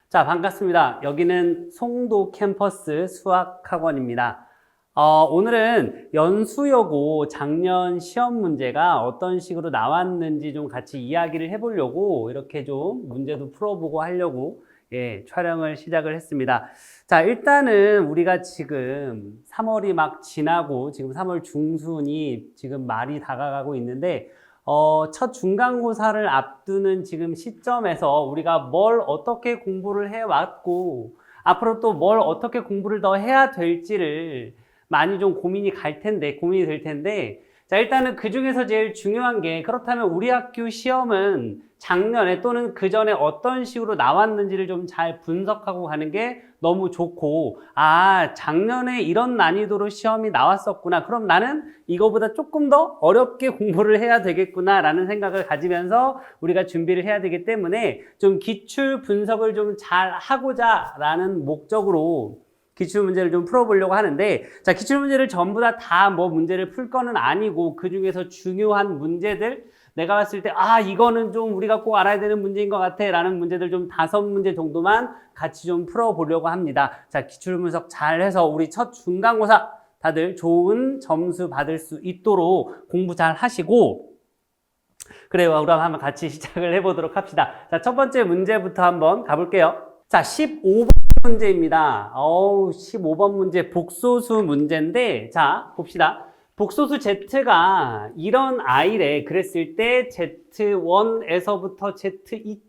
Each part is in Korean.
자, 반갑습니다. 여기는 송도 캠퍼스 수학학원입니다. 오늘은 연수여고 작년 시험 문제가 어떤 식으로 나왔는지 좀 같이 이야기를 해보려고 이렇게 좀 문제도 풀어보고 하려고 촬영을 시작을 했습니다. 자, 일단은 우리가 지금 3월이 막 지나고 지금 3월 중순이 지금 말이 다가가고 있는데 첫 중간고사를 앞두는 지금 시점에서 우리가 뭘 어떻게 공부를 해왔고 앞으로 또 뭘 어떻게 공부를 더 해야 될지를 많이 좀 고민이 될 텐데 자, 일단은 그 중에서 제일 중요한 게 그렇다면 우리 학교 시험은 작년에 또는 그 전에 어떤 식으로 나왔는지를 좀 잘 분석하고 가는 게 너무 좋고, 작년에 이런 난이도로 시험이 나왔었구나. 그럼 나는 이거보다 조금 더 어렵게 공부를 해야 되겠구나 라는 생각을 가지면서 우리가 준비를 해야 되기 때문에 좀 기출 분석을 좀 잘 하고자 라는 목적으로 기출문제를 좀 풀어보려고 하는데, 자, 기출문제를 전부 다 문제를 풀 거는 아니고, 그 중에서 중요한 문제들, 내가 봤을 때, 이거는 좀 우리가 꼭 알아야 되는 문제인 것 같아. 라는 문제들 좀 5문제 정도만 같이 좀 풀어보려고 합니다. 자, 기출분석 잘 해서 우리 첫 중간고사 다들 좋은 점수 받을 수 있도록 공부 잘 하시고, 그래요. 그럼 한번 같이 시작을 해보도록 합시다. 자, 첫 번째 문제부터 한번 가볼게요. 자, 15번 문제입니다. 15번 문제 복소수 문제인데, 자, 봅시다. 복소수 Z가 이런 I래. 그랬을 때 Z1에서부터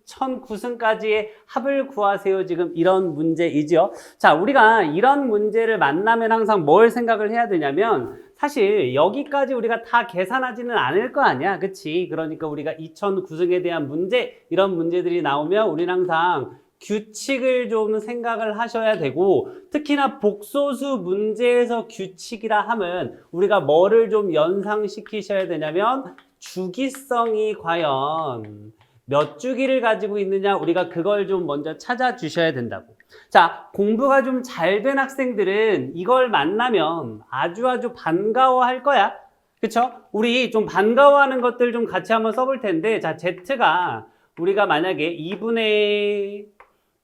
Z2009승까지의 합을 구하세요. 지금 이런 문제이죠. 자, 우리가 이런 문제를 만나면 항상 뭘 생각을 해야 되냐면, 사실 여기까지 우리가 다 계산하지는 않을 거 아니야. 그치? 그러니까 우리가 2009승에 대한 문제, 이런 문제들이 나오면 우리는 항상 규칙을 좀 생각을 하셔야 되고, 특히나 복소수 문제에서 규칙이라 하면 우리가 뭐를 좀 연상시키셔야 되냐면 주기성이 과연 몇 주기를 가지고 있느냐, 우리가 그걸 좀 먼저 찾아주셔야 된다고. 자, 공부가 좀 잘 된 학생들은 이걸 만나면 아주 반가워할 거야. 그쵸? 우리 좀 반가워하는 것들 좀 같이 한번 써볼 텐데, 자, Z가 우리가 만약에 2분의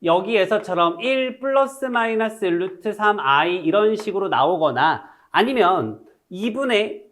여기에서처럼 1 플러스 마이너스 루트 3i 이런 식으로 나오거나, 아니면 2분의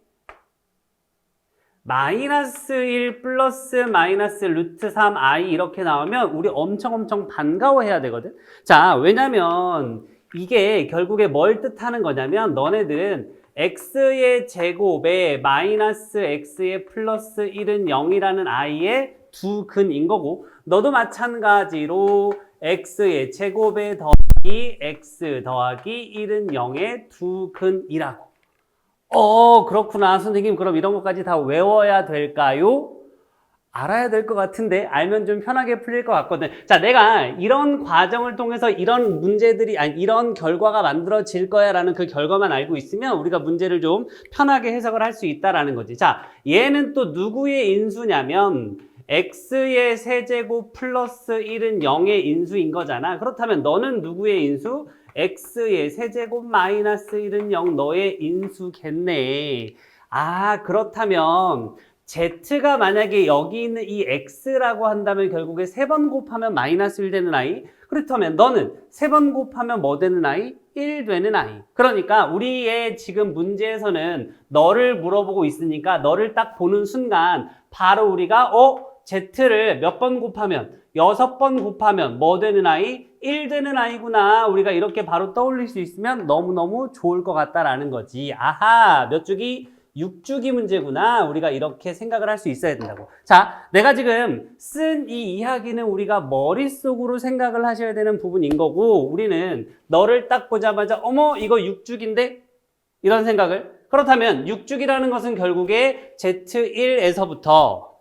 마이너스 1 플러스 마이너스 루트 3i 이렇게 나오면 우리 엄청 반가워해야 되거든. 자, 왜냐면 이게 결국에 뭘 뜻하는 거냐면, 너네들은 x의 제곱에 마이너스 x의 플러스 1은 0이라는 i의 두 근인 거고, 너도 마찬가지로 x의 제곱에 더하기 x 더하기 1은 0의 두 근이라고. 그렇구나. 선생님, 그럼 이런 것까지 다 외워야 될까요? 알아야 될 것 같은데, 알면 좀 편하게 풀릴 것 같거든. 자, 내가 이런 과정을 통해서 이런 문제들이, 이런 결과가 만들어질 거야 라는 그 결과만 알고 있으면 우리가 문제를 좀 편하게 해석을 할 수 있다라는 거지. 자, 얘는 또 누구의 인수냐면 x의 세제곱 플러스 1은 0의 인수인 거잖아. 그렇다면 너는 누구의 인수? x의 세제곱 마이너스 1은 0 너의 인수겠네. 그렇다면 Z가 만약에 여기 있는 이 X라고 한다면 결국에 3번 곱하면 마이너스 1 되는 I. 그렇다면 너는 3번 곱하면 뭐 되는 I? 1 되는 I. 그러니까 우리의 지금 문제에서는 너를 물어보고 있으니까 너를 딱 보는 순간 바로 우리가 Z를 몇 번 곱하면 6번 곱하면 뭐 되는 I? 1 되는 I구나. 우리가 이렇게 바로 떠올릴 수 있으면 너무너무 좋을 것 같다라는 거지. 몇 주기? 6주기 문제구나. 우리가 이렇게 생각을 할 수 있어야 된다고. 자, 내가 지금 쓴 이 이야기는 우리가 머릿속으로 생각을 하셔야 되는 부분인 거고, 우리는 너를 딱 보자마자 이거 6주기인데? 이런 생각을. 그렇다면 6주기라는 것은 결국에 Z1에서부터,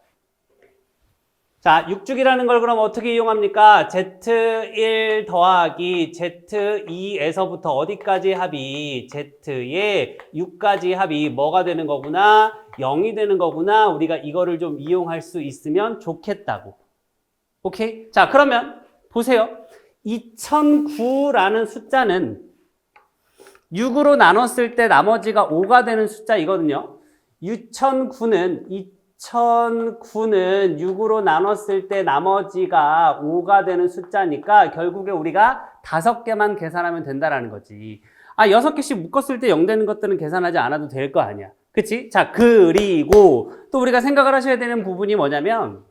자, 6주기라는 걸 그럼 어떻게 이용합니까? Z1 더하기 Z2에서부터 어디까지 합이? Z의 6까지 합이 뭐가 되는 거구나? 0이 되는 거구나. 우리가 이거를 좀 이용할 수 있으면 좋겠다고. 오케이? 자, 그러면 보세요. 2009라는 숫자는 6으로 나눴을 때 나머지가 5가 되는 숫자이거든요. 2009는 1009는 6으로 나눴을 때 나머지가 5가 되는 숫자니까 결국에 우리가 5개만 계산하면 된다라는 거지. 6개씩 묶었을 때 0 되는 것들은 계산하지 않아도 될 거 아니야. 그치? 자, 그리고 또 우리가 생각을 하셔야 되는 부분이 뭐냐면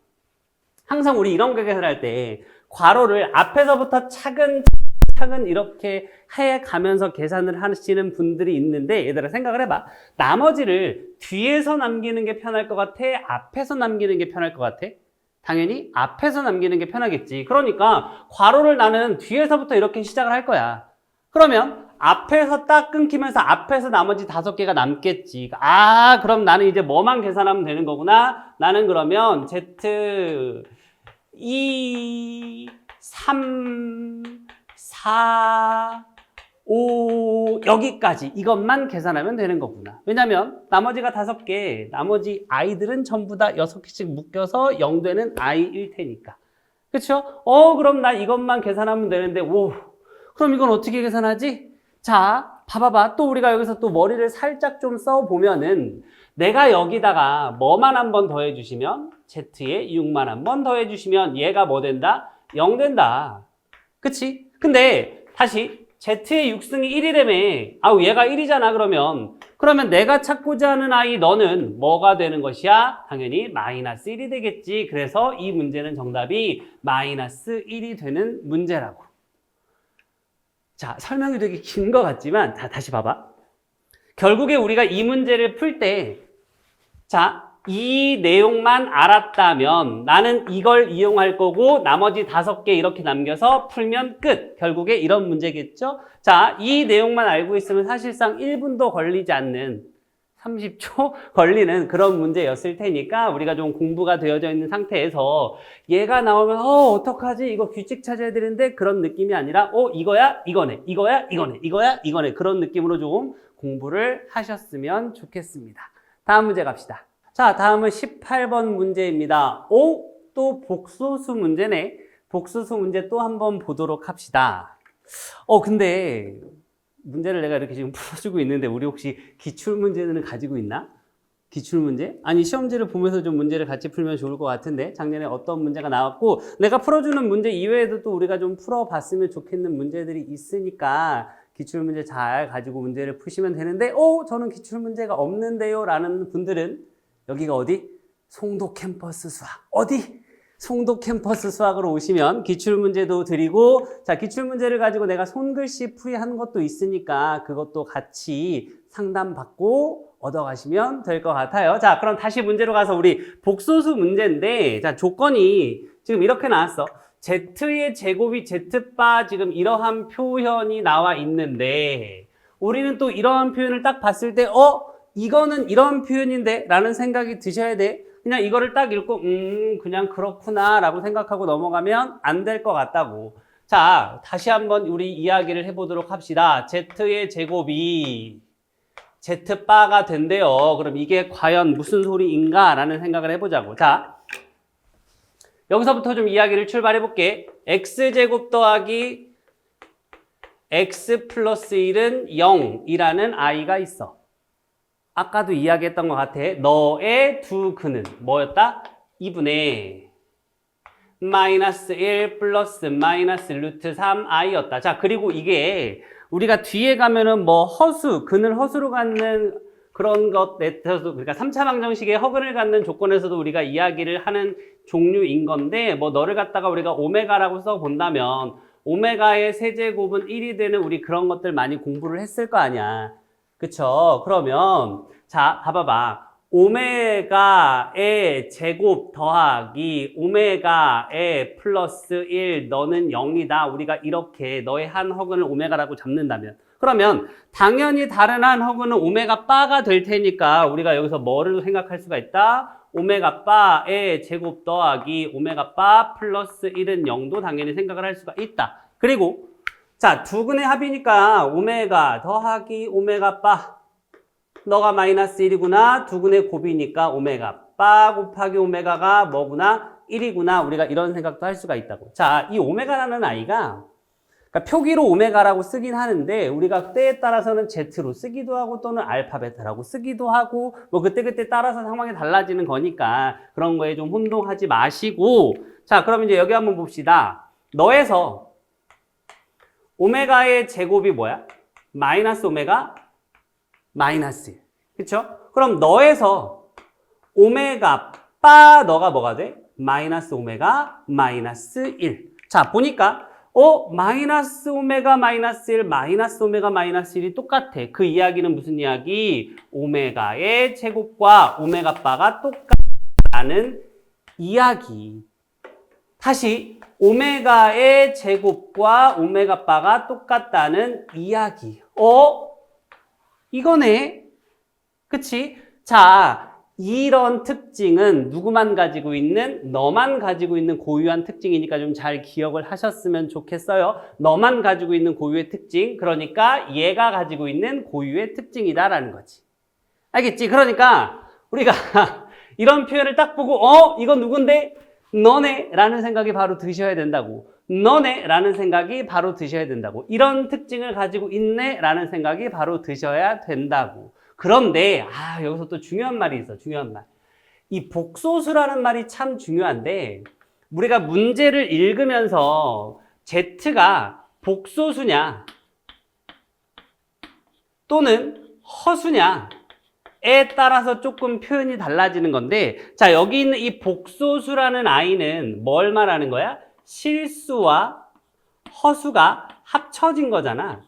항상 우리 이런 거 계산할 때 괄호를 앞에서부터 차근차근 이렇게 해 가면서 계산을 하시는 분들이 있는데 얘들아 생각을 해봐. 나머지를 뒤에서 남기는 게 편할 것 같아? 앞에서 남기는 게 편할 것 같아? 당연히 앞에서 남기는 게 편하겠지. 그러니까 괄호를 나는 뒤에서부터 이렇게 시작을 할 거야. 그러면 앞에서 딱 끊기면서 앞에서 나머지 5개가 남겠지. 그럼 나는 이제 뭐만 계산하면 되는 거구나. 나는 그러면 Z 2, 3, 4, 5 여기까지 이것만 계산하면 되는 거구나. 왜냐면 나머지가 5개, 나머지 i들은 전부 다 6개씩 묶여서 0 되는 i일 테니까. 그쵸? 그럼 나 이것만 계산하면 되는데 그럼 이건 어떻게 계산하지? 자, 봐봐봐. 또 우리가 여기서 또 머리를 살짝 좀 써보면은 내가 여기다가 뭐만 한 번 더해주시면 Z에 6만 한 번 더해주시면 얘가 뭐 된다? 0 된다. 그치? 근데 다시 Z의 6승이 1이라며 얘가 1이잖아 그러면 내가 찾고자 하는 i 너는 뭐가 되는 것이야? 당연히 마이너스 1이 되겠지. 그래서 이 문제는 정답이 마이너스 1이 되는 문제라고. 자, 설명이 되게 긴 것 같지만 다시 봐봐. 결국에 우리가 이 문제를 풀 때 이 내용만 알았다면 나는 이걸 이용할 거고 나머지 5개 이렇게 남겨서 풀면 끝. 결국에 이런 문제겠죠? 자, 이 내용만 알고 있으면 사실상 1분도 걸리지 않는 30초 걸리는 그런 문제였을 테니까 우리가 좀 공부가 되어져 있는 상태에서 얘가 나오면 어떡하지? 이거 규칙 찾아야 되는데 그런 느낌이 아니라 이거야? 이거네. 이거야? 이거네. 이거야? 이거네. 그런 느낌으로 좀 공부를 하셨으면 좋겠습니다. 다음 문제 갑시다. 자, 다음은 18번 문제입니다. 또 복소수 문제네. 복소수 문제 또 한번 보도록 합시다. 근데 문제를 내가 이렇게 지금 풀어주고 있는데 우리 혹시 기출문제는 가지고 있나? 기출문제? 아니 시험지를 보면서 좀 문제를 같이 풀면 좋을 것 같은데 작년에 어떤 문제가 나왔고 내가 풀어주는 문제 이외에도 또 우리가 좀 풀어봤으면 좋겠는 문제들이 있으니까 기출문제 잘 가지고 문제를 푸시면 되는데 저는 기출문제가 없는데요 라는 분들은 여기가 어디? 송도 캠퍼스 수학. 어디? 송도 캠퍼스 수학으로 오시면 기출문제도 드리고 자 기출문제를 가지고 내가 손글씨 풀이하는 것도 있으니까 그것도 같이 상담받고 얻어가시면 될 것 같아요. 자 그럼 다시 문제로 가서 우리 복소수 문제인데 자 조건이 지금 이렇게 나왔어. Z의 제곱이 Z바 지금 이러한 표현이 나와 있는데 우리는 또 이러한 표현을 딱 봤을 때 이거는 이런 표현인데 라는 생각이 드셔야 돼. 그냥 이거를 딱 읽고 그냥 그렇구나 라고 생각하고 넘어가면 안 될 것 같다고. 자 다시 한번 우리 이야기를 해보도록 합시다. Z의 제곱이 Z바가 된대요. 그럼 이게 과연 무슨 소리인가 라는 생각을 해보자고. 자 여기서부터 좀 이야기를 출발해 볼게. X제곱 더하기 X 플러스 1은 0이라는 i가 있어. 아까도 이야기했던 것 같아. 너의 두 근은 뭐였다? 2분의 마이너스 1 플러스 마이너스 루트 3i였다. 자, 그리고 이게 우리가 뒤에 가면은 뭐 근을 허수로 갖는 그런 것에서도 그러니까 3차 방정식의 허근을 갖는 조건에서도 우리가 이야기를 하는 종류인 건데 뭐 너를 갖다가 우리가 오메가라고 써 본다면 오메가의 세제곱은 1이 되는 우리 그런 것들 많이 공부를 했을 거 아니야. 그쵸? 그러면 자 봐봐봐. 오메가의 제곱 더하기 오메가의 플러스 1 너는 0이다. 우리가 이렇게 너의 한 허근을 오메가라고 잡는다면 그러면 당연히 다른 한 허근은 오메가 바가 될 테니까 우리가 여기서 뭐를 생각할 수가 있다? 오메가 바의 제곱 더하기 오메가 바 플러스 1은 0도 당연히 생각을 할 수가 있다. 그리고 자, 두 근의 합이니까 오메가 더하기 오메가 바 너가 마이너스 1이구나. 두 근의 곱이니까 오메가 바 곱하기 오메가가 뭐구나? 1이구나. 우리가 이런 생각도 할 수가 있다고. 자, 이 오메가라는 아이가 그러니까 표기로 오메가라고 쓰긴 하는데 우리가 때에 따라서는 Z로 쓰기도 하고 또는 알파벳이라고 쓰기도 하고 뭐 그때그때 따라서 상황이 달라지는 거니까 그런 거에 좀 혼동하지 마시고 자, 그럼 이제 여기 한번 봅시다. 너에서 오메가의 제곱이 뭐야? 마이너스 오메가 마이너스 1. 그쵸? 그럼 너에서 오메가 바 너가 뭐가 돼? 마이너스 오메가 마이너스 1. 자, 보니까 마이너스 오메가 마이너스 1, 마이너스 오메가 마이너스 1이 똑같아. 그 이야기는 무슨 이야기? 오메가의 제곱과 오메가 바가 똑같다는 이야기. 다시 오메가의 제곱과 오메가 바가 똑같다는 이야기. 이거네. 그치? 자, 이런 특징은 누구만 가지고 있는? 너만 가지고 있는 고유한 특징이니까 좀 잘 기억을 하셨으면 좋겠어요. 너만 가지고 있는 고유의 특징, 그러니까 얘가 가지고 있는 고유의 특징이다라는 거지. 알겠지? 그러니까 우리가 이런 표현을 딱 보고 이건 누군데? 너네 라는 생각이 바로 드셔야 된다고. 너네 라는 생각이 바로 드셔야 된다고. 이런 특징을 가지고 있네 라는 생각이 바로 드셔야 된다고. 그런데 여기서 또 중요한 말이 있어. 중요한 말. 이 복소수라는 말이 참 중요한데 우리가 문제를 읽으면서 Z가 복소수냐 또는 허수냐에 따라서 조금 표현이 달라지는 건데 자, 여기 있는 이 복소수라는 아이는 뭘 말하는 거야? 실수와 허수가 합쳐진 거잖아.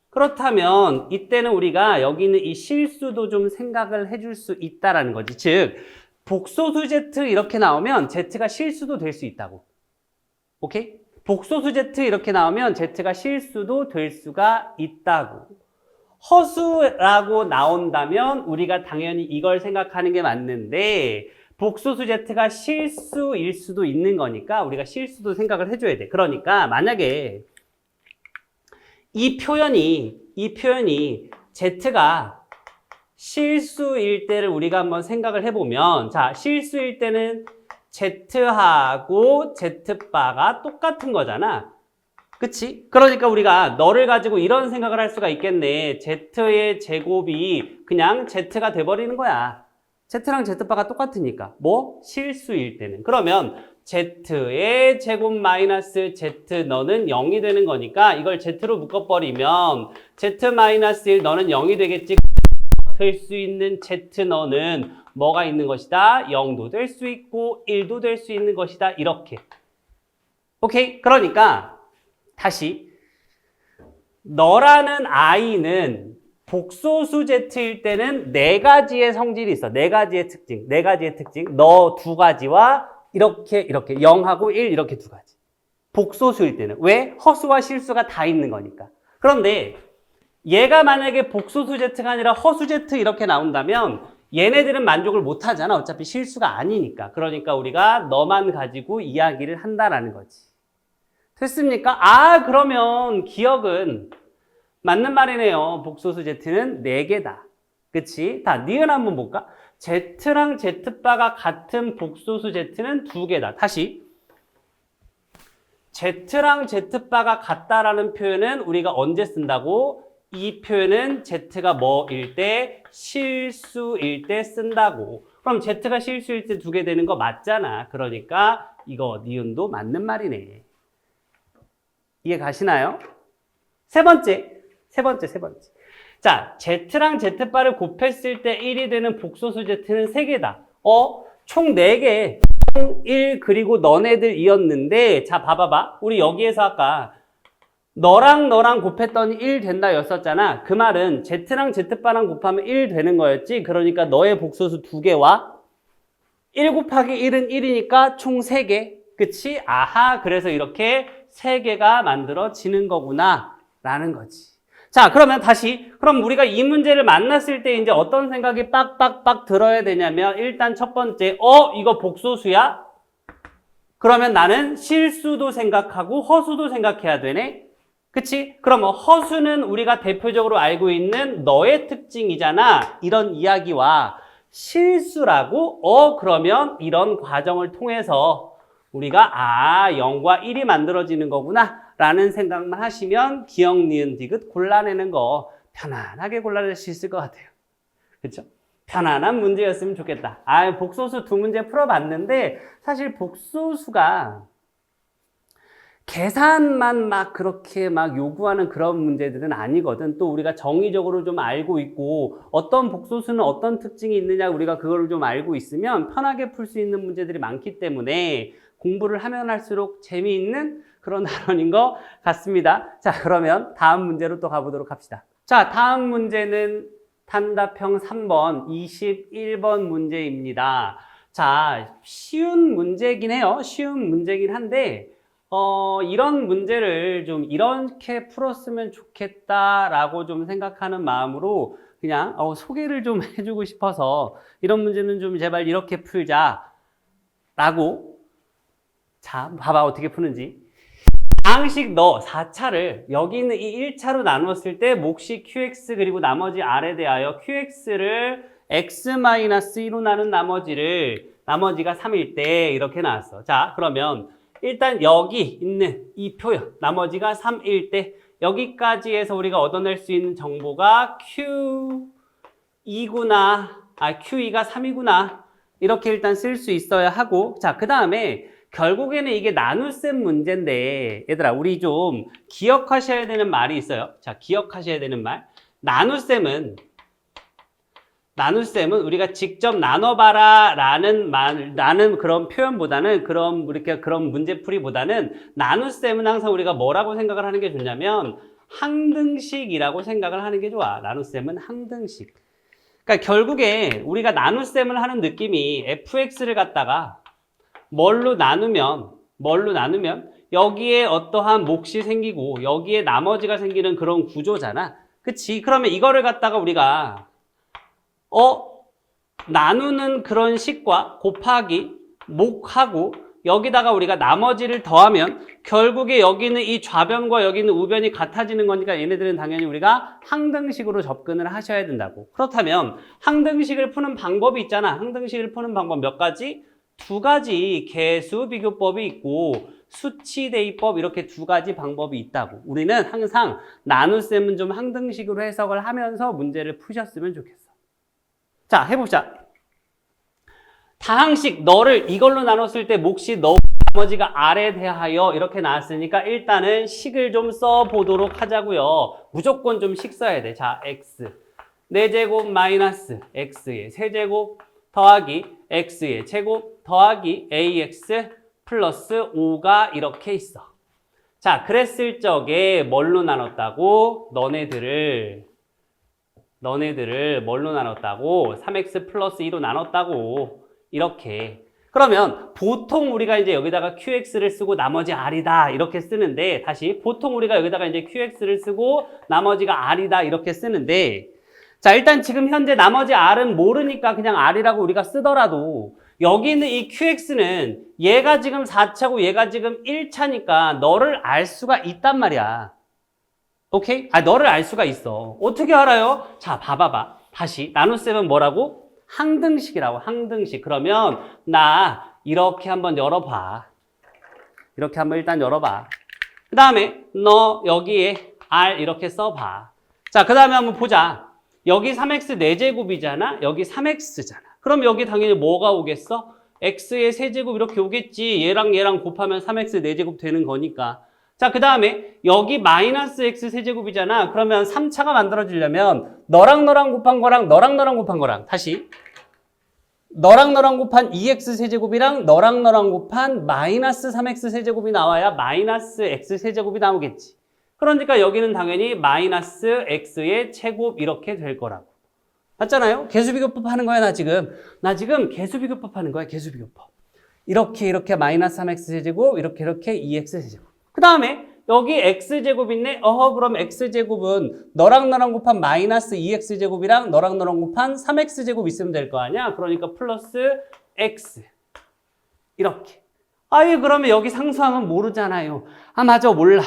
그렇다면 이때는 우리가 여기 있는 이 실수도 좀 생각을 해줄 수 있다라는 거지. 즉 복소수 Z 이렇게 나오면 Z가 실수도 될 수 있다고. 오케이? 복소수 Z 이렇게 나오면 Z가 실수도 될 수가 있다고. 허수라고 나온다면 우리가 당연히 이걸 생각하는 게 맞는데 복소수 Z가 실수일 수도 있는 거니까 우리가 실수도 생각을 해줘야 돼. 그러니까 만약에 이 표현이 Z가 실수일 때를 우리가 한번 생각을 해보면 자, 실수일 때는 Z하고 Z바가 똑같은 거잖아. 그치? 그러니까 우리가 너를 가지고 이런 생각을 할 수가 있겠네. Z의 제곱이 그냥 Z가 돼버리는 거야. Z랑 Z바가 똑같으니까. 뭐? 실수일 때는. 그러면 Z의 제곱 마이너스 Z 너는 0이 되는 거니까 이걸 Z로 묶어버리면 Z 마이너스 1 너는 0이 되겠지. 될 수 있는 Z 너는 뭐가 있는 것이다? 0도 될 수 있고 1도 될 수 있는 것이다. 이렇게. 오케이? 그러니까 다시 너라는 아이는 복소수 Z일 때는 네 가지의 성질이 있어. 네 가지의 특징. 너 두 가지와 이렇게 0하고 1 이렇게 두 가지. 복소수일 때는. 왜? 허수와 실수가 다 있는 거니까. 그런데 얘가 만약에 복소수 Z가 아니라 허수 Z 이렇게 나온다면 얘네들은 만족을 못 하잖아. 어차피 실수가 아니니까. 그러니까 우리가 너만 가지고 이야기를 한다라는 거지. 됐습니까? 그러면 기억은 맞는 말이네요. 복소수 Z는 4개다. 그치? 니은 한번 볼까? Z랑 Z바가 같은 복소수 Z는 2개다. 다시. Z랑 Z바가 같다라는 표현은 우리가 언제 쓴다고? 이 표현은 Z가 뭐일 때? 실수일 때 쓴다고. 그럼 Z가 실수일 때 2개 되는 거 맞잖아. 그러니까 이거 니은도 맞는 말이네. 이해 가시나요? 세 번째. 자, Z랑 Z바를 곱했을 때 1이 되는 복소수 Z는 3개다. 총 4개. 1 그리고 너네들이었는데 자, 봐봐봐. 우리 여기에서 아까 너랑 곱했더니 1 된다 였었잖아. 그 말은 Z랑 Z바랑 곱하면 1 되는 거였지. 그러니까 너의 복소수 2개와 1 곱하기 1은 1이니까 총 3개. 그치? 그래서 이렇게 3개가 만들어지는 거구나 라는 거지. 자, 그러면 다시 그럼 우리가 이 문제를 만났을 때 이제 어떤 생각이 빡빡빡 들어야 되냐면 일단 첫 번째 이거 복소수야? 그러면 나는 실수도 생각하고 허수도 생각해야 되네. 그치? 그럼 허수는 우리가 대표적으로 알고 있는 너의 특징이잖아. 이런 이야기와 실수라고 그러면 이런 과정을 통해서 우리가 0과 1이 만들어지는 거구나 라는 생각만 하시면 기억, 니은, 디귿 골라내는 거 편안하게 골라낼 수 있을 것 같아요. 그렇죠? 편안한 문제였으면 좋겠다. 복소수 두 문제 풀어봤는데 사실 복소수가 계산만 막 그렇게 막 요구하는 그런 문제들은 아니거든. 또 우리가 정의적으로 좀 알고 있고 어떤 복소수는 어떤 특징이 있느냐 우리가 그걸 좀 알고 있으면 편하게 풀 수 있는 문제들이 많기 때문에 공부를 하면 할수록 재미있는 그런 단원인 것 같습니다. 자, 그러면 다음 문제로 또 가보도록 합시다. 자, 다음 문제는 단답형 3번 21번 문제입니다. 자, 쉬운 문제긴 해요. 쉬운 문제긴 한데 이런 문제를 좀 이렇게 풀었으면 좋겠다라고 좀 생각하는 마음으로 그냥 소개를 좀 해주고 싶어서 이런 문제는 좀 제발 이렇게 풀자라고. 자, 봐봐 어떻게 푸는지. 다항식 너 4차를 여기 있는 이 1차로 나누었을 때 몫이 qx 그리고 나머지 r에 대하여 qx를 x-1로 나눈 나머지가 3일 때 이렇게 나왔어. 자, 그러면 일단 여기 있는 이 표현 나머지가 3일 때 여기까지 해서 우리가 얻어낼 수 있는 정보가 Q2구나 Q2가 3이구나 이렇게 일단 쓸 수 있어야 하고 자, 그 다음에 결국에는 이게 나눗셈 문제인데 얘들아 우리 좀 기억하셔야 되는 말이 있어요. 자, 기억하셔야 되는 말 나눗셈은 우리가 직접 나눠봐라 라는 그런 표현보다는 그런 문제풀이보다는 나눗셈은 항상 우리가 뭐라고 생각을 하는 게 좋냐면 항등식이라고 생각을 하는 게 좋아. 나눗셈은 항등식. 그러니까 결국에 우리가 나눗셈을 하는 느낌이 fx를 갖다가 뭘로 나누면 여기에 어떠한 몫이 생기고 여기에 나머지가 생기는 그런 구조잖아. 그치? 그러면 이거를 갖다가 우리가 나누는 그런 식과 곱하기, 목하고 여기다가 우리가 나머지를 더하면 결국에 여기는 이 좌변과 여기는 우변이 같아지는 거니까 얘네들은 당연히 우리가 항등식으로 접근을 하셔야 된다고. 그렇다면 항등식을 푸는 방법이 있잖아. 항등식을 푸는 방법 몇 가지? 두 가지 개수 비교법이 있고 수치 대입법 이렇게 두 가지 방법이 있다고. 우리는 항상 나눗셈은 좀 항등식으로 해석을 하면서 문제를 푸셨으면 좋겠어. 자, 해보자. 다항식 너를 이걸로 나눴을 때 몫이 너 나머지가 r에 대하여 이렇게 나왔으니까 일단은 식을 좀 써보도록 하자고요. 무조건 좀 식 써야 돼. 자, x 4제곱 마이너스 x의 세제곱 더하기 x의 제곱 더하기 ax 플러스 5가 이렇게 있어. 자, 그랬을 적에 뭘로 나눴다고? 너네들을 뭘로 나눴다고? 3x 플러스 2로 나눴다고. 이렇게. 그러면 보통 우리가 이제 여기다가 qx를 쓰고 나머지 r이다 이렇게 쓰는데 다시 보통 우리가 여기다가 이제 qx를 쓰고 나머지가 r이다 이렇게 쓰는데 자, 일단 지금 현재 나머지 r은 모르니까 그냥 r이라고 우리가 쓰더라도 여기 있는 이 qx는 얘가 지금 4차고 얘가 지금 1차니까 너를 알 수가 있단 말이야. 오케이? 너를 알 수가 있어. 어떻게 알아요? 자, 봐봐봐. 다시 나눗셈은 뭐라고? 항등식이라고. 항등식. 그러면 나 이렇게 한번 열어봐. 이렇게 한번 일단 열어봐. 그 다음에 너 여기에 r 이렇게 써봐. 자, 그 다음에 한번 보자. 여기 3x 4제곱이잖아. 여기 3x잖아. 그럼 여기 당연히 뭐가 오겠어? x의 세제곱 이렇게 오겠지. 얘랑 곱하면 3x 4제곱 되는 거니까. 자, 그 다음에 여기 마이너스 x 세제곱이잖아. 그러면 3차가 만들어지려면 너랑 곱한 거랑 너랑 곱한 거랑 다시 너랑 곱한 2x 세제곱이랑 너랑 곱한 마이너스 3x 세제곱이 나와야 마이너스 x 세제곱이 나오겠지. 그러니까 여기는 당연히 마이너스 x의 제곱 이렇게 될 거라고. 맞잖아요? 개수비교법 하는 거야, 나 지금 개수비교법 하는 거야, 개수비교법. 이렇게 마이너스 3x 세제곱, 이렇게 2x 세제곱. 그 다음에 여기 x제곱 있네? 그럼 x제곱은 너랑 곱한 마이너스 2x제곱이랑 너랑 곱한 3x제곱 있으면 될 거 아니야? 그러니까 플러스 x. 이렇게. 그러면 여기 상수함은 모르잖아요. 맞아, 몰라.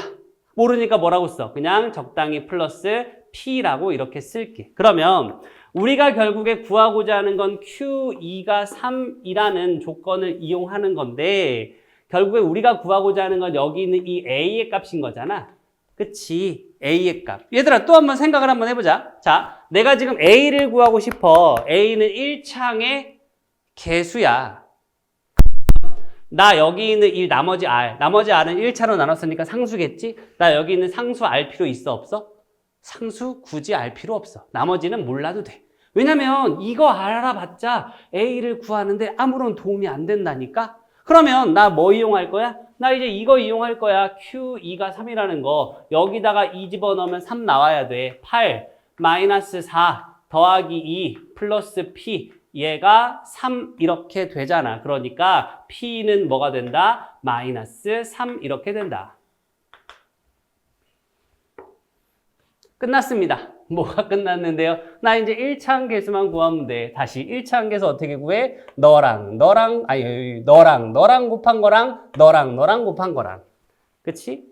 모르니까 뭐라고 써? 그냥 적당히 플러스 p라고 이렇게 쓸게. 그러면 우리가 결국에 구하고자 하는 건 Q2가 3이라는 조건을 이용하는 건데 결국에 우리가 구하고자 하는 건 여기 있는 이 a의 값인 거잖아. 그치? a의 값. 얘들아, 또 한번 생각을 한번 해보자. 자, 내가 지금 a를 구하고 싶어. a는 1창의 개수야. 나 여기 있는 이 나머지 r은 1차로 나눴으니까 상수겠지? 나 여기 있는 상수 알 필요 있어, 없어? 상수 굳이 알 필요 없어. 나머지는 몰라도 돼. 왜냐면 이거 알아봤자 a를 구하는데 아무런 도움이 안 된다니까? 그러면 나 뭐 이용할 거야? 나 이제 이거 이용할 거야. Q2가 3이라는 거. 여기다가 2 집어넣으면 3 나와야 돼. 8 마이너스 4 더하기 2 플러스 P. 얘가 3 이렇게 되잖아. 그러니까 P는 뭐가 된다? 마이너스 3 이렇게 된다. 끝났습니다. 뭐가 끝났는데요? 나 이제 1차항 계수만 구하면 돼. 다시 1차항 계수 어떻게 구해? 너랑 곱한 거랑 너랑 곱한 거랑. 그치?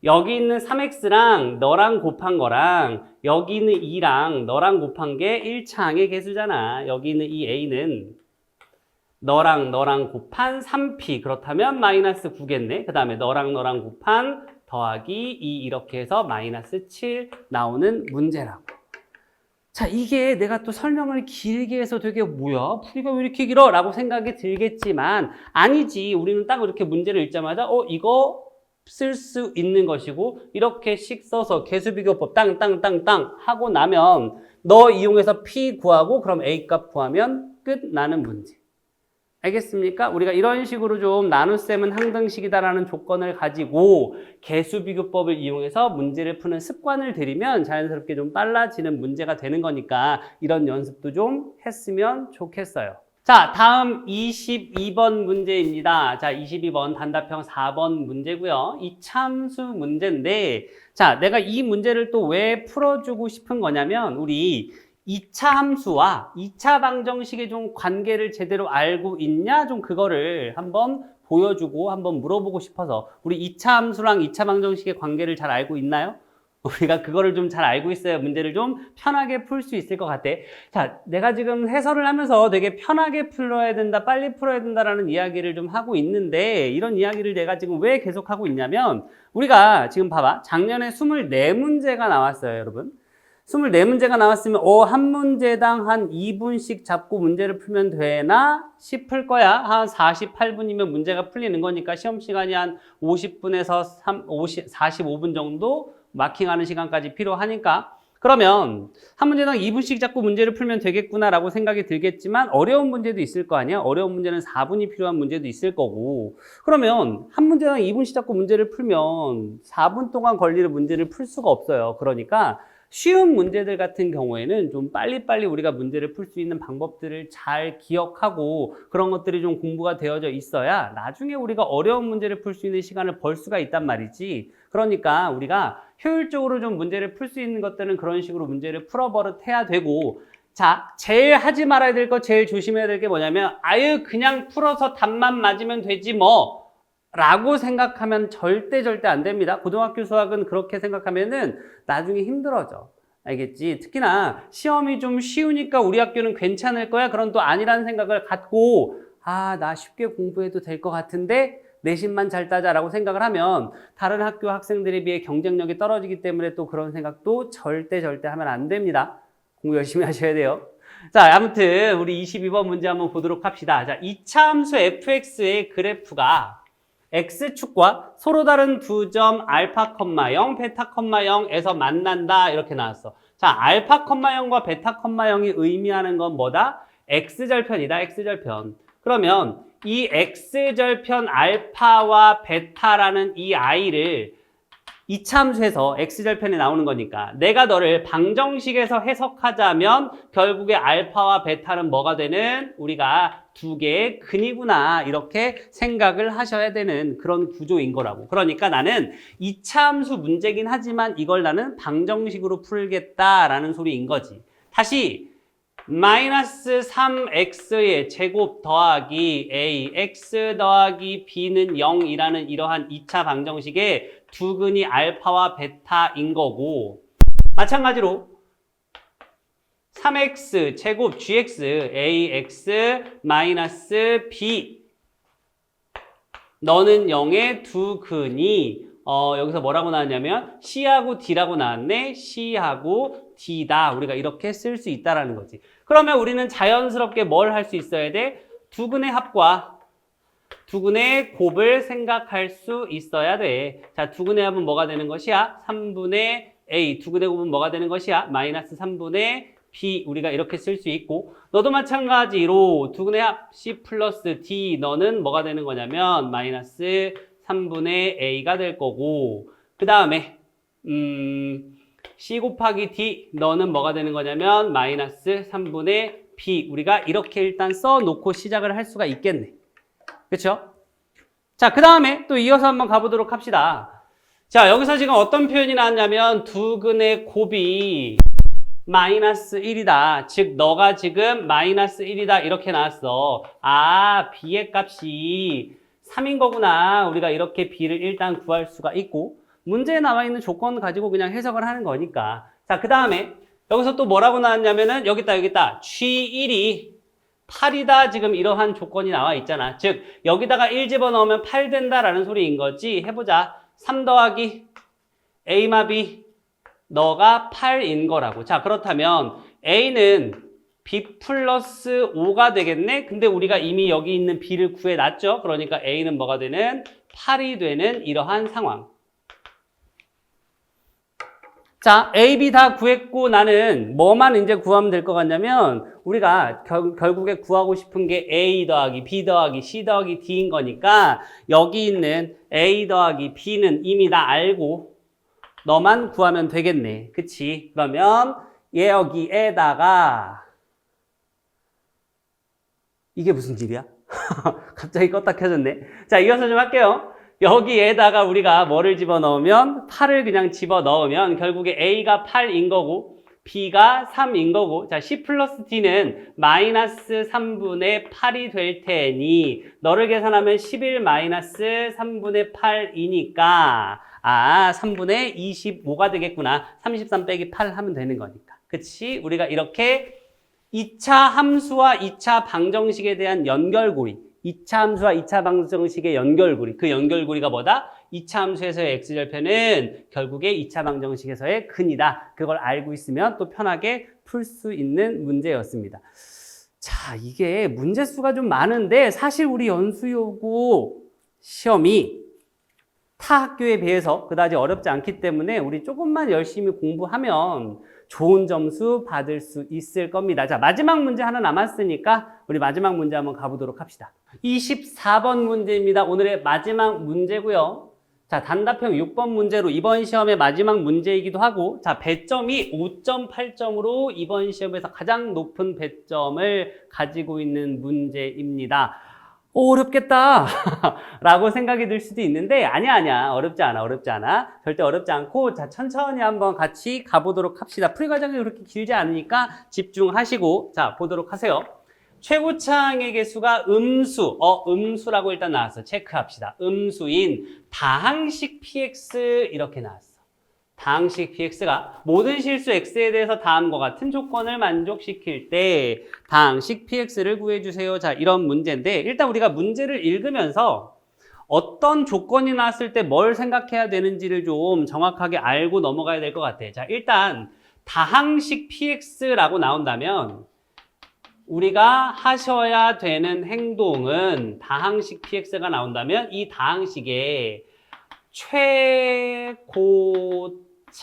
여기 있는 3x랑 너랑 곱한 거랑 여기 있는 2랑 너랑 곱한 게 1차항의 개수잖아. 여기 있는 이 a는 너랑 곱한 3p. 그렇다면 마이너스 9겠네. 그 다음에 너랑 곱한 더하기 2 이렇게 해서 마이너스 7 나오는 문제라고. 자, 이게 내가 또 설명을 길게 해서 되게 뭐야? 풀이가 왜 이렇게 길어? 라고 생각이 들겠지만 아니지. 우리는 딱 이렇게 문제를 읽자마자 이거 쓸 수 있는 것이고 이렇게씩 써서 개수비교법 땅 하고 나면 너 이용해서 P 구하고 그럼 A 값 구하면 끝나는 문제. 알겠습니까? 우리가 이런 식으로 좀 나눗셈은 항등식이다라는 조건을 가지고 개수비교법을 이용해서 문제를 푸는 습관을 들이면 자연스럽게 좀 빨라지는 문제가 되는 거니까 이런 연습도 좀 했으면 좋겠어요. 자, 다음 22번 문제입니다. 자, 22번 단답형 4번 문제고요. 이참수 문제인데 자, 내가 이 문제를 또 왜 풀어주고 싶은 거냐면 우리 2차 함수와 2차 방정식의 좀 관계를 제대로 알고 있냐? 좀 그거를 한번 보여주고 한번 물어보고 싶어서 우리 2차 함수랑 2차 방정식의 관계를 잘 알고 있나요? 우리가 그거를 좀 잘 알고 있어야 문제를 좀 편하게 풀 수 있을 것 같아. 자, 내가 지금 해설을 하면서 되게 편하게 풀어야 된다, 빨리 풀어야 된다라는 이야기를 좀 하고 있는데 이런 이야기를 내가 지금 왜 계속 하고 있냐면 우리가 지금 봐봐. 작년에 24문제가 나왔어요, 여러분. 24문제가 나왔으면 한 문제당 한 2분씩 잡고 문제를 풀면 되나 싶을 거야. 한 48분이면 문제가 풀리는 거니까 시험 시간이 한 50분에서 45분 정도 마킹하는 시간까지 필요하니까 그러면 한 문제당 2분씩 잡고 문제를 풀면 되겠구나라고 생각이 들겠지만 어려운 문제도 있을 거 아니야? 어려운 문제는 4분이 필요한 문제도 있을 거고 그러면 한 문제당 2분씩 잡고 문제를 풀면 4분 동안 걸리는 문제를 풀 수가 없어요. 그러니까 쉬운 문제들 같은 경우에는 좀 빨리빨리 우리가 문제를 풀 수 있는 방법들을 잘 기억하고 그런 것들이 좀 공부가 되어져 있어야 나중에 우리가 어려운 문제를 풀 수 있는 시간을 벌 수가 있단 말이지. 그러니까 우리가 효율적으로 좀 문제를 풀 수 있는 것들은 그런 식으로 문제를 풀어버릇해야 되고 자, 제일 하지 말아야 될 거 제일 조심해야 될 게 뭐냐면 아유 그냥 풀어서 답만 맞으면 되지 뭐 라고 생각하면 절대 안 됩니다. 고등학교 수학은 그렇게 생각하면은 나중에 힘들어져. 알겠지? 특히나 시험이 좀 쉬우니까 우리 학교는 괜찮을 거야. 그런 또 아니라는 생각을 갖고 나 쉽게 공부해도 될 것 같은데 내신만 잘 따자라고 생각을 하면 다른 학교 학생들에 비해 경쟁력이 떨어지기 때문에 또 그런 생각도 절대 하면 안 됩니다. 공부 열심히 하셔야 돼요. 자, 아무튼 우리 22번 문제 한번 보도록 합시다. 자, 이차 함수 fx의 그래프가 x축과 서로 다른 두 점 알파, 0, 베타, 0에서 만난다 이렇게 나왔어. 자, 알파, 0과 베타, 0이 의미하는 건 뭐다? x절편이다, x절편. 그러면 이 x절편 알파와 베타라는 이 i를 이차함수에서 x절편에 나오는 거니까 내가 너를 방정식에서 해석하자면 결국에 알파와 베타는 뭐가 되는? 우리가 두 개의 근이구나 이렇게 생각을 하셔야 되는 그런 구조인 거라고. 그러니까 나는 이차함수 문제긴 하지만 이걸 나는 방정식으로 풀겠다라는 소리인 거지. 다시 마이너스 3x의 제곱 더하기 ax 더하기 b는 0이라는 이러한 2차 방정식의 두 근이 알파와 베타인 거고 마찬가지로 3x 제곱 gx ax 마이너스 b 너는 0의 두 근이 여기서 뭐라고 나왔냐면 C하고 D라고 나왔네. C하고 D다. 우리가 이렇게 쓸 수 있다라는 거지. 그러면 우리는 자연스럽게 뭘 할 수 있어야 돼? 두 근의 합과 두 근의 곱을 생각할 수 있어야 돼. 자, 두 근의 합은 뭐가 되는 것이야? 3분의 A. 두 근의 곱은 뭐가 되는 것이야? 마이너스 3분의 B. 우리가 이렇게 쓸 수 있고, 너도 마찬가지로 두 근의 합 C 플러스 D. 너는 뭐가 되는 거냐면 마이너스 3분의 A가 될 거고, 그 다음에 C 곱하기 D. 너는 뭐가 되는 거냐면 마이너스 3분의 B. 우리가 이렇게 일단 써놓고 시작을 할 수가 있겠네. 그렇죠? 자, 그 다음에 또 이어서 한번 가보도록 합시다. 자, 여기서 지금 어떤 표현이 나왔냐면 두 근의 곱이 마이너스 1이다. 즉 너가 지금 마이너스 1이다 이렇게 나왔어. 아, B의 값이 3인 거구나. 우리가 이렇게 B를 일단 구할 수가 있고, 문제에 나와 있는 조건 가지고 그냥 해석을 하는 거니까. 자, 그 다음에 여기서 또 뭐라고 나왔냐면은 여기 있다. G1이 8이다. 지금 이러한 조건이 나와 있잖아. 즉 여기다가 1 집어넣으면 8 된다라는 소리인 거지. 해보자. 3 더하기 A마 B. 너가 8인 거라고. 자, 그렇다면 A는 B 플러스 5가 되겠네? 근데 우리가 이미 여기 있는 B를 구해놨죠? 그러니까 A는 뭐가 되는? 8이 되는 이러한 상황. 자, A, B 다 구했고 나는 뭐만 이제 구하면 될 것 같냐면 우리가 결국에 구하고 싶은 게 A 더하기 B 더하기 C 더하기 D인 거니까 여기 있는 A 더하기 B는 이미 다 알고 너만 구하면 되겠네. 그치? 그러면 얘 여기에다가 이게 무슨 일이야? 갑자기 껐다 켜졌네. 자, 이어서 좀 할게요. 여기에다가 우리가 뭐를 집어넣으면 8을 그냥 집어넣으면 결국에 A가 8인 거고 B가 3인 거고, 자, C 플러스 D는 마이너스 3분의 8이 될 테니 너를 계산하면 11 마이너스 3분의 8이니까 3분의 25가 되겠구나. 33 빼기 8 하면 되는 거니까. 그치? 우리가 이렇게 2차 함수와 2차 방정식에 대한 연결고리, 2차 함수와 2차 방정식의 연결고리, 그 연결고리가 뭐다? 2차 함수에서의 x절편은 결국에 2차 방정식에서의 근이다. 그걸 알고 있으면 또 편하게 풀 수 있는 문제였습니다. 자, 이게 문제수가 좀 많은데 사실 우리 연수요구 시험이 타 학교에 비해서 그다지 어렵지 않기 때문에 우리 조금만 열심히 공부하면 좋은 점수 받을 수 있을 겁니다. 자, 마지막 문제 하나 남았으니까 우리 마지막 문제 한번 가보도록 합시다. 24번 문제입니다. 오늘의 마지막 문제고요. 자, 단답형 6번 문제로 이번 시험의 마지막 문제이기도 하고, 자, 배점이 5.8점으로 이번 시험에서 가장 높은 배점을 가지고 있는 문제입니다. 어렵겠다 라고 생각이 들 수도 있는데 아니야 어렵지 않아 절대 어렵지 않고, 자, 천천히 한번 같이 가보도록 합시다. 풀이 과정이 그렇게 길지 않으니까 집중하시고 자, 보도록 하세요. 최고차항의 개수가 음수라고 일단 나왔어. 체크합시다. 음수인 다항식 px 이렇게 나왔어. 다항식 px가 모든 실수 x에 대해서 다음과 같은 조건을 만족시킬 때 다항식 px를 구해주세요. 자, 이런 문제인데 일단 우리가 문제를 읽으면서 어떤 조건이 나왔을 때 뭘 생각해야 되는지를 좀 정확하게 알고 넘어가야 될 것 같아. 자, 일단 다항식 px라고 나온다면 우리가 하셔야 되는 행동은, 다항식 px가 나온다면 이 다항식의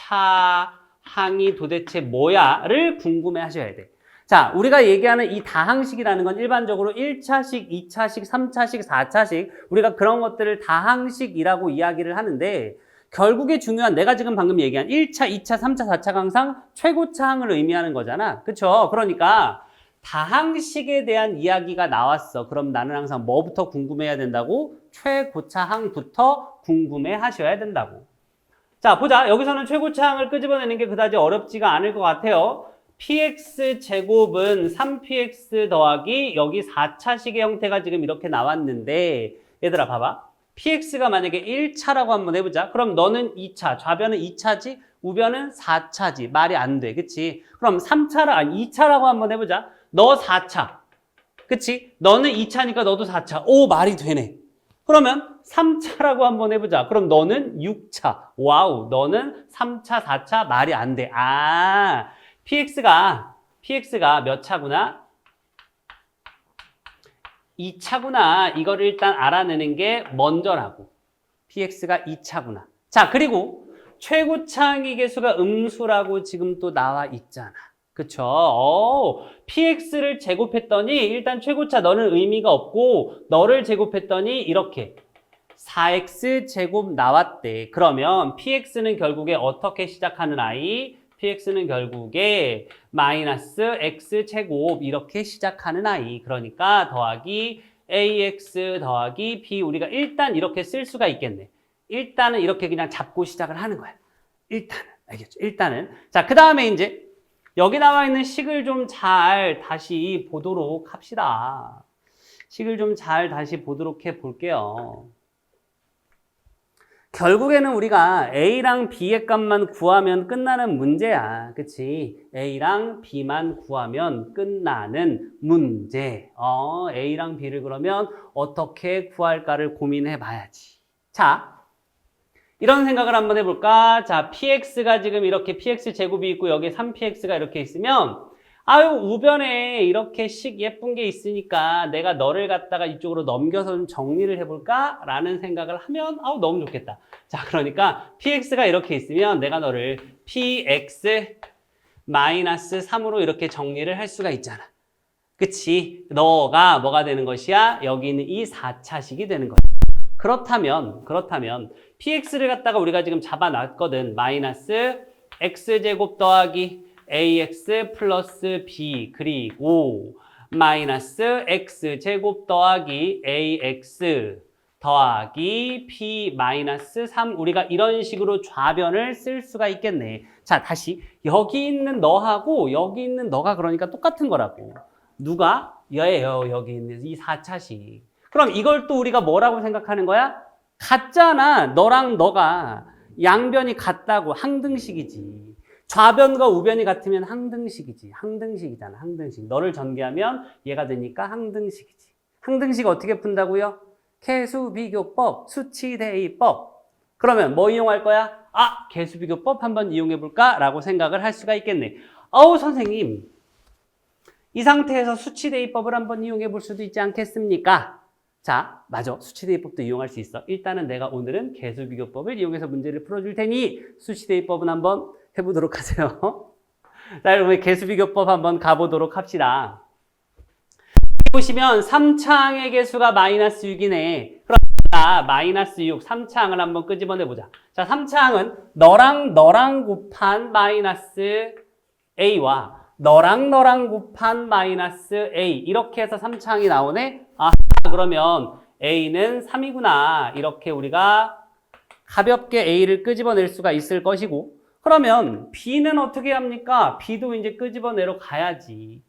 최고차항이 도대체 뭐야를 궁금해 하셔야 돼. 자, 우리가 얘기하는 이 다항식이라는 건 일반적으로 1차식, 2차식, 3차식, 4차식, 우리가 그런 것들을 다항식이라고 이야기를 하는데 결국에 중요한, 내가 지금 방금 얘기한 1차, 2차, 3차, 4차가 항상 최고차항을 의미하는 거잖아. 그쵸? 그러니까 다항식에 대한 이야기가 나왔어. 그럼 나는 항상 뭐부터 궁금해야 된다고? 최고차항부터 궁금해 하셔야 된다고. 자, 보자. 여기서는 최고차항을 끄집어내는 게 그다지 어렵지가 않을 것 같아요. px 제곱은 3px 더하기 여기 4차식의 형태가 지금 이렇게 나왔는데, 얘들아 봐봐. px가 만약에 1차라고 한번 해보자. 그럼 너는 2차, 좌변은 2차지, 우변은 4차지. 말이 안 돼. 그치? 그럼 2차라고 한번 해보자. 너 4차. 그치? 너는 2차니까 너도 4차. 오, 말이 되네. 그러면 3차라고 한번 해보자. 그럼 너는 6차. 와우, 너는 3차, 4차 말이 안 돼. 아, PX가 몇 차구나? 2차구나. 이거를 일단 알아내는 게 먼저라고. PX가 2차구나. 자, 그리고 최고차항의 개수가 음수라고 지금 또 나와 있잖아. 그쵸? PX를 제곱했더니 일단 최고차 너는 의미가 없고 너를 제곱했더니 이렇게 4X 제곱 나왔대. 그러면 PX는 결국에 어떻게 시작하는 아이? PX는 결국에 마이너스 X 제곱 이렇게 시작하는 아이. 그러니까 더하기 AX 더하기 B 우리가 일단 이렇게 쓸 수가 있겠네. 일단은 이렇게 그냥 잡고 시작을 하는 거야. 일단은. 알겠죠? 일단은. 자, 그 다음에 이제 여기 나와 있는 식을 좀 잘 다시 보도록 합시다. 식을 좀 잘 다시 보도록 해 볼게요. 결국에는 우리가 A랑 B의 값만 구하면 끝나는 문제야. 그치? A랑 B만 구하면 끝나는 문제. A랑 B를 그러면 어떻게 구할까를 고민해 봐야지. 자, 이런 생각을 한번 해볼까? 자, PX가 지금 이렇게 PX 제곱이 있고 여기에 3PX가 이렇게 있으면 아유, 우변에 이렇게 식 예쁜 게 있으니까 내가 너를 갖다가 이쪽으로 넘겨서 좀 정리를 해볼까? 라는 생각을 하면 아우, 너무 좋겠다. 자, 그러니까 PX가 이렇게 있으면 내가 너를 PX 마이너스 3으로 이렇게 정리를 할 수가 있잖아. 그치? 너가 뭐가 되는 것이야? 여기 있는 이 4차식이 되는 거야. 그렇다면 PX를 갖다가 우리가 지금 잡아놨거든. 마이너스 X제곱 더하기 AX 플러스 B 그리고 마이너스 X제곱 더하기 AX 더하기 P 마이너스 3 우리가 이런 식으로 좌변을 쓸 수가 있겠네. 자, 다시 여기 있는 너하고 여기 있는 너가 그러니까 똑같은 거라고. 누가? 얘예요. 여기 있는 이 4차식. 그럼 이걸 또 우리가 뭐라고 생각하는 거야? 같잖아. 너랑 너가 양변이 같다고. 항등식이지. 좌변과 우변이 같으면 항등식이지. 항등식이잖아. 항등식. 너를 전개하면 얘가 되니까 항등식이지. 항등식 어떻게 푼다고요? 개수비교법, 수치대입법. 그러면 뭐 이용할 거야? 아, 개수비교법 한번 이용해 볼까? 라고 생각을 할 수가 있겠네. 선생님. 이 상태에서 수치대입법을 한번 이용해 볼 수도 있지 않겠습니까? 자, 맞아. 수치대입법도 이용할 수 있어. 일단은 내가 오늘은 개수비교법을 이용해서 문제를 풀어줄 테니 수치대입법은 한번 해보도록 하세요. 자, 여러분 개수비교법 한번 가보도록 합시다. 보시면 3차항의 개수가 마이너스 6이네. 그러니까 마이너스 6, 3차항을 한번 끄집어내보자. 자, 3차항은 너랑 곱한 마이너스 A와 너랑 곱한 마이너스 A 이렇게 해서 3차항이 나오네. 아, 그러면 A는 3이구나. 이렇게 우리가 가볍게 A를 끄집어낼 수가 있을 것이고 그러면 B는 어떻게 합니까? B도 이제 끄집어내러 가야지.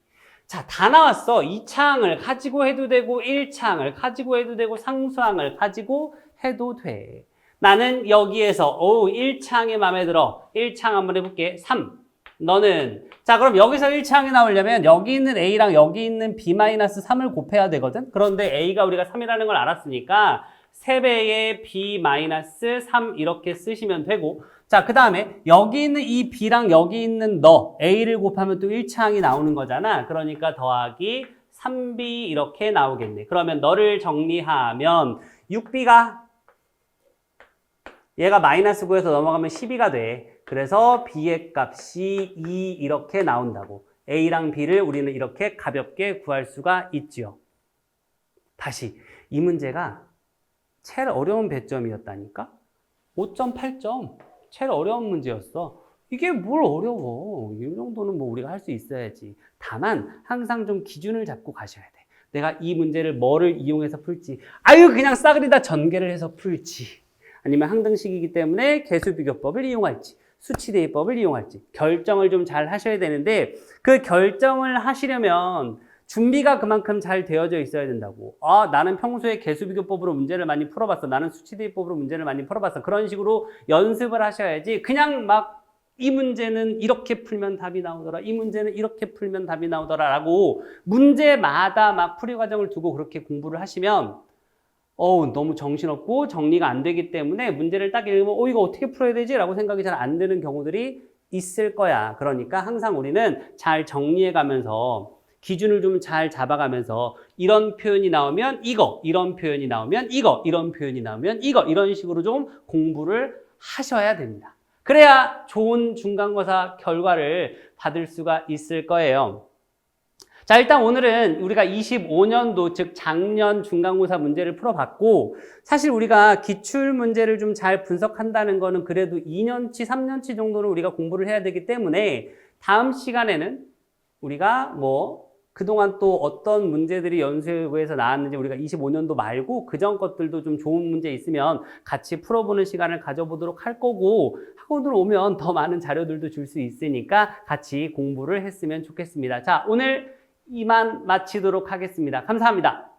자, 다 나왔어. 2차항을 가지고 해도 되고 1차항을 가지고 해도 되고 상수항을 가지고 해도 돼. 나는 여기에서 1차항이 마음에 들어. 1차항 한번 해볼게. 3. 너는 자, 그럼 여기서 1차항이 나오려면 여기 있는 A랑 여기 있는 B-3을 곱해야 되거든. 그런데 A가 우리가 3이라는 걸 알았으니까 3배의 B-3 이렇게 쓰시면 되고 자, 그 다음에 여기 있는 이 B랑 여기 있는 너 A를 곱하면 또 1차항이 나오는 거잖아. 그러니까 더하기 3B 이렇게 나오겠네. 그러면 너를 정리하면 6B가 얘가 마이너스 9에서 넘어가면 12가 돼. 그래서 B의 값이 2 이렇게 나온다고. A랑 B를 우리는 이렇게 가볍게 구할 수가 있죠. 다시 이 문제가 제일 어려운 배점이었다니까? 5.8점. 제일 어려운 문제였어. 이게 뭘 어려워. 이 정도는 뭐 우리가 할 수 있어야지. 다만 항상 좀 기준을 잡고 가셔야 돼. 내가 이 문제를 뭐를 이용해서 풀지. 아유 그냥 싸그리 다 전개를 해서 풀지. 아니면 항등식이기 때문에 개수비교법을 이용할지. 수치대입법을 이용할지. 결정을 좀 잘 하셔야 되는데 그 결정을 하시려면 준비가 그만큼 잘 되어져 있어야 된다고. 아, 나는 평소에 개수비교법으로 문제를 많이 풀어봤어. 나는 수치대입법으로 문제를 많이 풀어봤어. 그런 식으로 연습을 하셔야지 그냥 막 이 문제는 이렇게 풀면 답이 나오더라. 이 문제는 이렇게 풀면 답이 나오더라 라고 문제마다 막 풀이 과정을 두고 그렇게 공부를 하시면 너무 정신없고 정리가 안 되기 때문에 문제를 딱 읽으면 이거 어떻게 풀어야 되지? 라고 생각이 잘 안 드는 경우들이 있을 거야. 그러니까 항상 우리는 잘 정리해 가면서 기준을 좀 잘 잡아가면서 이런 표현이 나오면 이거, 이런 표현이 나오면 이거, 이런 표현이 나오면 이거, 이런 식으로 좀 공부를 하셔야 됩니다. 그래야 좋은 중간고사 결과를 받을 수가 있을 거예요. 자, 일단 오늘은 우리가 25년도, 즉 작년 중간고사 문제를 풀어봤고, 사실 우리가 기출문제를 좀 잘 분석한다는 거는 그래도 2년치, 3년치 정도는 우리가 공부를 해야 되기 때문에 다음 시간에는 우리가 그동안 또 어떤 문제들이 연수여고에서 나왔는지 우리가 25년도 말고 그전 것들도 좀 좋은 문제 있으면 같이 풀어보는 시간을 가져보도록 할 거고, 학원으로 오면 더 많은 자료들도 줄 수 있으니까 같이 공부를 했으면 좋겠습니다. 자, 오늘 이만 마치도록 하겠습니다. 감사합니다.